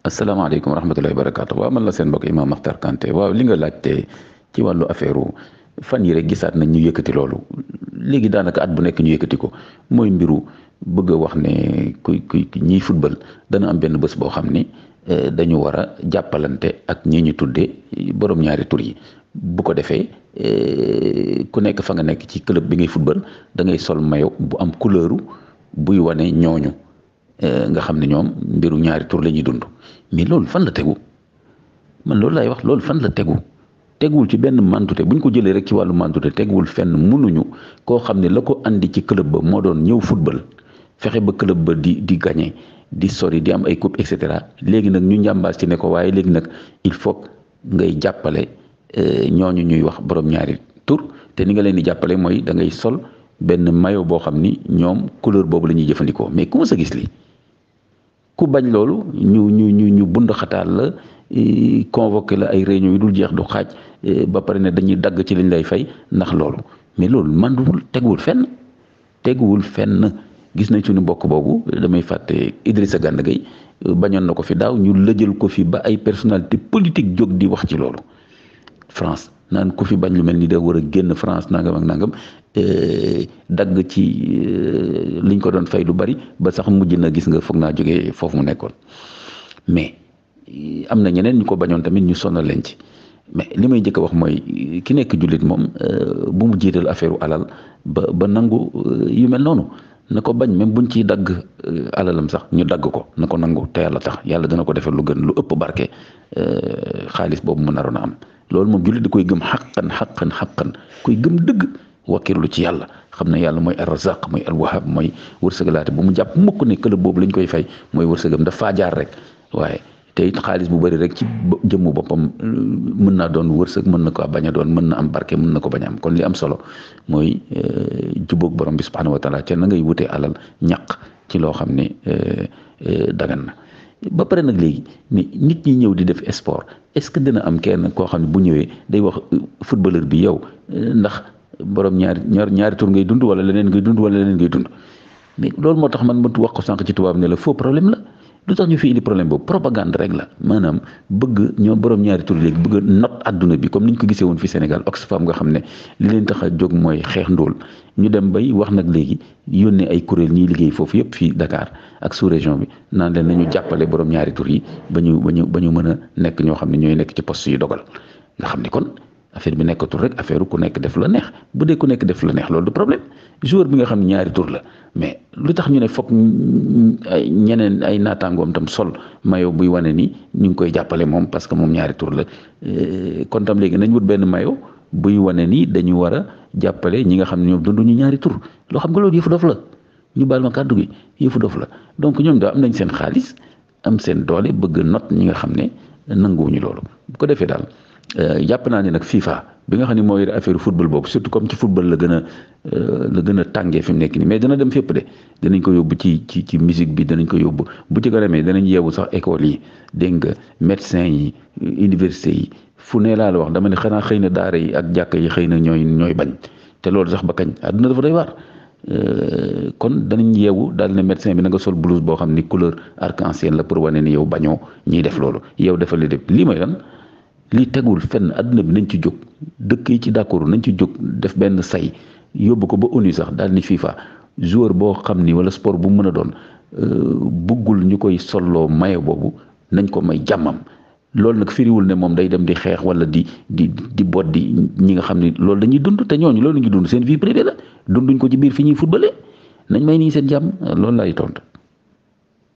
asalaamaaleykum wa rahmatullahi wa barakaatu waaw man la seen mbokk Imam Makhtar Kanté waaw li nga laajte ci wàllu affaire fan yi rek gisaat nañ ñu yëkkati loolu léegi daanaka at bu nekk ñu yëkkati ko mooy mbiru bëgg a wax ne kuy ñiy football dana am benn bés boo xam ni dañu war a jàppalante ak ñi ñu tuddee borom ñaari tur yi bu ko defee ku nekk fa nga nekk ci club bi ngay football da ngay sol maillot bu am couleur buy wane ñooñu. Nga xam ne ñoom mbiru ñaari tur la ñuy dund mais loolu fan la tegu man loolu laay wax loolu fan la teguwul ci benn mantute bu ñu ko jëlee rek ci wàllu mantute teguwul fenn mënuñu koo xam ne la ko andi ci club ba moo doon ñëw football fexe ba club ba di gagné di sori di am ay coupe et cetera léegi nag ñu njàmbaas ci ne ko waaye léegi nag il faut ngay jàppale ñooñu ñuy wax borom ñaari tur te ni nga leen di jàppale mooy da ngay sol benn maillot boo xam ni ñoom couleur boobu la ñuy jëfandikoo mais ku ma sa gis lii. ku bañ loolu ñu bund xataal la convoqué la ay réunion yu dul jeex du xaaj ba pare ne dañuy dagg ci liñ lay fay ndax loolu mais loolu manduwul teguwul fenn gis nañ suñu mbokk boobu damay fàtte Idrissa Gana Gueye bañoon na ko fi daaw ñu lëjal ko fi ba ay personnalité politique jóg di wax ci loolu France naan ku fi bañ lu mel ni da war a génn France nangam ak nangam dagg ci liñ ko doon fay lu bari ba sax mujj na gis nga foog naa jógee foofu mu nekkoon mais am na ñeneen ñu ko bañoon tamit ñu sonal leen ci mais li may njëkk a wax mooy ki nekk jullit moom bu mu jiital affaire alal ba nangu yu mel noonu na ko bañ même buñ ciy dagg alalam sax ñu dagg ko na ko nangu te yàlla tax yàlla dana ko defal lu gën lu ëpp barke xaalis boobu mu naroon a am loolu moom jullit di koy gëm xaqan koy gëm dëgg wakkirlu ci yàlla xam ne yàlla mooy ar-Razzaq mooy al-Wahhab mooy wërsëgalaate bu mu jàpp mukk ne club boobu lañ koy fay mooy wërsëgam dafa jaar rek waaye te it xaalis bu bëri rek ci jëmmu boppam mën naa doon wërsëg mën na ko bañ a doon mën na am barke mën na ko bañ a am kon li am solo mooy jubóog borom bi subhanahu wa taala ca na ngay wutee alal ñaq ci loo xam ne dagan na ba pare nag léegi mais nit ñi ñëw di def sport est-ce que dina am kenn koo xam ne bu ñëwee day wax footballeur bi yow ndax borom ñaari tur ngay dund wala leneen ngay dund wala leneen ngay dund mais loolu moo tax man ma wax ko sànq ci tubaab ne la faux problème la lu tax ñu fi indi problème boobu propagande rek la maanaam bëgg ñoo borom ñaari tur léegi bëgg not adduna bi comme ni ñu ko gisee woon fi Sénégal Oxfam nga xam ne li leen tax a jóg mooy xeex ndóol ñu dem bay wax nag léegi yónnee ay kuréel ñiy liggéey foofu yëpp fii Dakar ak sous région bi naan leen nañu jàppale borom ñaari tur yi ba ñu mën a nekk ñoo xam ne ñooy nekk ci poste yi dogal nga xam ne kon affaire bi nekkatul rek affaire ku nekk def la neex bu dee ku nekk def la neex loolu du problème joueur bi nga xam ne ñaari tur la mais lu tax ñu ne foog ay ñeneen ay naataangoom tam sol maillot buy wane ni ñu ngi koy jàppale moom parce que moom ñaari tur la kon tam léegi nañ wut benn maillot buy wane ni dañu war a jàppale ñi nga xam ne ñoom dunduñu ñaari tur loo xam nga loolu yëfu dof la ñu baal ma kàddu gi yëfu dof la donc ñoom daal am nañ seen xaalis am seen doole bëgg not ñi nga xam ne nanguwuñu loolu bu ko defee daal. jàpp naa ne nag FIFA bi nga xam ne mooy affaire football boobu surtout comme ci football la gën a tàngee fi mu nekk nii mais dana dem fépp de danañ ko yóbbu ci musique bi danañ ko yóbbu bu ci garamee danañ yeewu sax école yi dégg nga médecin yi université yi fu ne laa la wax dama ne xanaa xëy na daara yi ak jàkka yi xëy na ñooy bañ te loolu sax ba kañ àdduna dafa doy waar kon danañ yeewu daal ne médecin bi na nga sol blouse boo xam ni couleur arc-en-ciel la pour wane ni yow bañoo ñiy def loolu yow defal li def lii mooy lan lii tegul fenn àdduna bi nañ ci jóg dëkk yi ci d'accord nañ ci jóg def benn say yóbbu ko ba ONU sax daal ni FIFA joueur boo xam ni wala sport bu mën a doon buggul ñu koy solloo maye boobu nañ ko may jàmmam loolu nag firiwul ne moom day dem di xeex wala di boot di ñi nga xam ni loolu dañuy dund te ñooñu loolu ñu dund seen vie privée la dunduñ ko ci biir fi ñuy footballé nañ may nii seen jàmm loolu laay tontu.